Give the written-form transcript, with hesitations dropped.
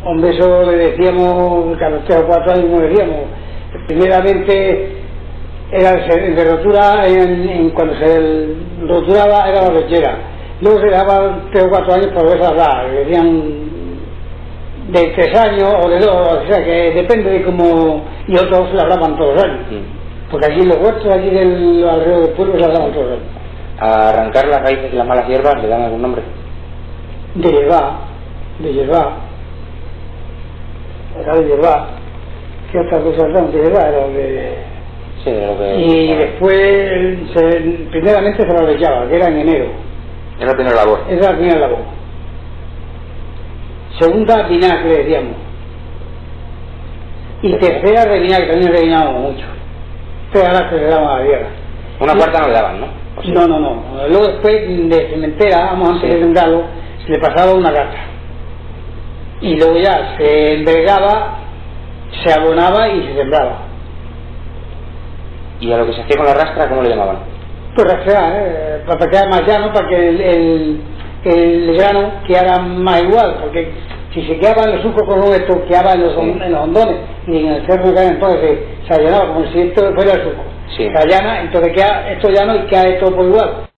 Hombre, eso le decíamos, que a los 3 o 4 años le decíamos. Primeramente era de rotura, cuando se roturaba era la lechera. Luego se daba 3 o 4 años por esa edad, le decían de 3 años o de 2, o sea que depende de cómo, y otros se la hablaban todos los años. Porque aquí los huertos, aquí alrededor del pueblo se la hablaban todos los años. ¿A arrancar las raíces de las malas hierbas le dan algún nombre? De hierba. Era de hierba. ¿Qué otra cosa eran? De hierba era de... Sí, de lo que... Y después, primeramente se la lechaba, que era en enero. Es la primera labor. Esa es la primera labor. Segunda, vinagre, le decíamos. Y tercera, revinagre, también revinábamos mucho. Esta era la que le daban a la tierra. Una cuarta no le daban, ¿no? Sí. No. Luego después de cementera, antes de sembrarlo, se le pasaba una gata. Y luego ya se envergaba, se abonaba y se sembraba. ¿Y a lo que se hacía con la rastra, cómo le llamaban? Pues rastrear, para que quedara más llano, para que el grano quedara más igual, porque si se quedaba en los surcos con esto, quedaba en los hondones, y en el cerro entonces se allanaba como si esto fuera el surco. Se allana, entonces queda esto llano y queda esto por igual.